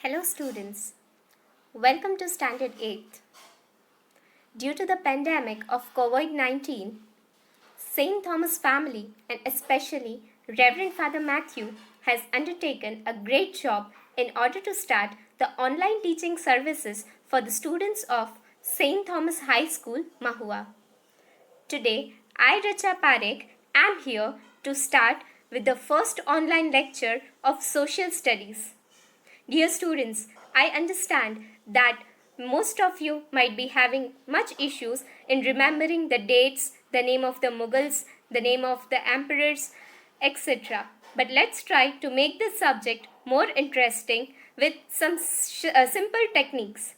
Hello students, welcome to Standard 8th. Due to the pandemic of COVID-19, St. Thomas family and especially Reverend Father Matthew has undertaken a great job in order to start the online teaching services for the students of St. Thomas High School, Mahua. Today, I, Richa Parekh, am here to start with the first online lecture of social studies. Dear students, I understand that most of you might be having much issues in remembering the dates, the name of the Mughals, the name of the emperors, etc. But let's try to make this subject more interesting with some simple techniques.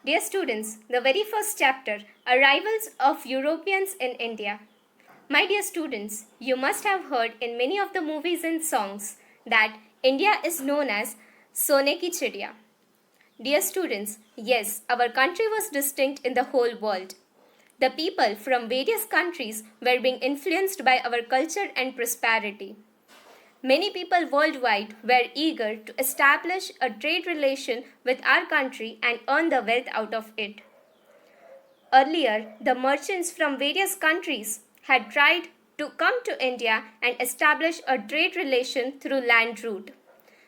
Dear students, the very first chapter, Arrivals of Europeans in India. My dear students, you must have heard in many of the movies and songs that India is known as Sone ki Chidiya. Dear students, yes, our country was distinct in the whole world. The people from various countries were being influenced by our culture and prosperity. Many people worldwide were eager to establish a trade relation with our country and earn the wealth out of it. Earlier, the merchants from various countries had tried to come to India and establish a trade relation through land route.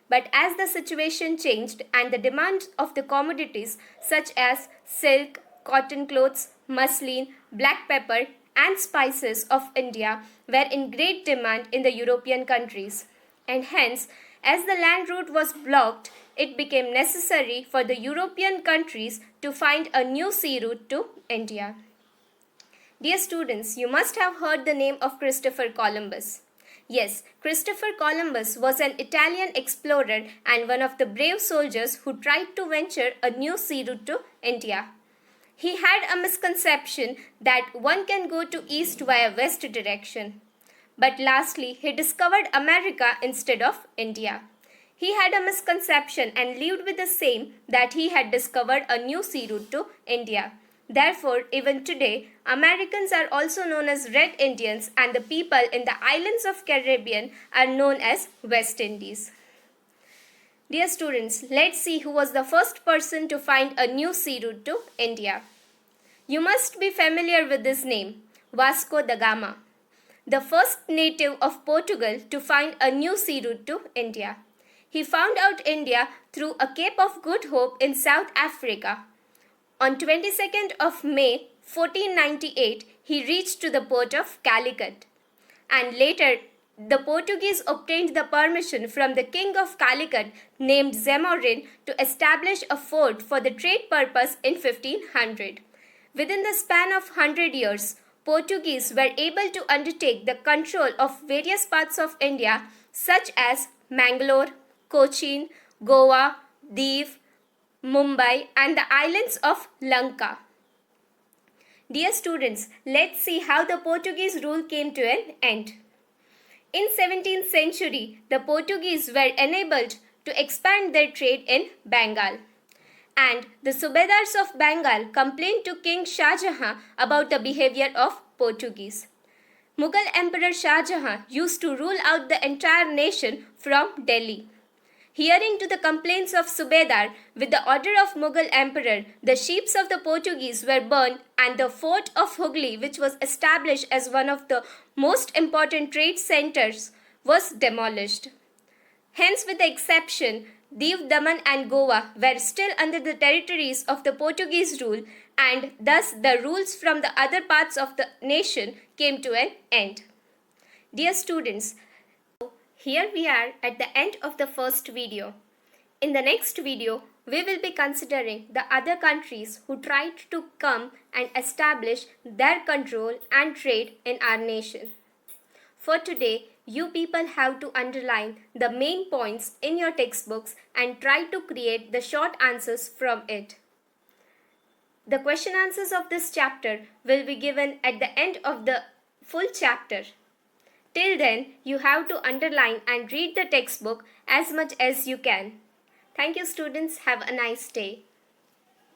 But as the situation changed and the demand of the commodities such as silk, cotton clothes, muslin, black pepper and spices of India were in great demand in the European countries. And hence, as the land route was blocked, it became necessary for the European countries to find a new sea route to India. Dear students, you must have heard the name of Christopher Columbus. Yes, Christopher Columbus was an Italian explorer and one of the brave soldiers who tried to venture a new sea route to India. He had a misconception that one can go to east via west direction. But lastly, he discovered America instead of India. He had a misconception and lived with the same that he had discovered a new sea route to India. Therefore, even today, Americans are also known as Red Indians and the people in the islands of Caribbean are known as West Indies. Dear students, let's see who was the first person to find a new sea route to India. You must be familiar with this name, Vasco da Gama, the first native of Portugal to find a new sea route to India. He found out India through a Cape of Good Hope in South Africa. On 22nd of May 1498, he reached to the port of Calicut. And later, the Portuguese obtained the permission from the king of Calicut named Zamorin to establish a fort for the trade purpose in 1500. Within the span of 100 years, Portuguese were able to undertake the control of various parts of India such as Mangalore, Cochin, Goa, Diu, Mumbai and the islands of Lanka. Dear students, let's see how the Portuguese rule came to an end. In 17th century, the Portuguese were enabled to expand their trade in Bengal. And the Subedars of Bengal complained to King Shah Jahan about the behavior of Portuguese. Mughal Emperor Shah Jahan used to rule out the entire nation from Delhi. Hearing to the complaints of Subedar, with the order of Mughal Emperor, the ships of the Portuguese were burned and the fort of Hooghly, which was established as one of the most important trade centers, was demolished. Hence, with the exception, Diu, Daman and Goa were still under the territories of the Portuguese rule and thus the rules from the other parts of the nation came to an end. Dear students, here we are at the end of the first video. In the next video, we will be considering the other countries who tried to come and establish their control and trade in our nation. For today, you people have to underline the main points in your textbooks and try to create the short answers from it. The question answers of this chapter will be given at the end of the full chapter. Till then, you have to underline and read the textbook as much as you can. Thank you students. Have a nice day.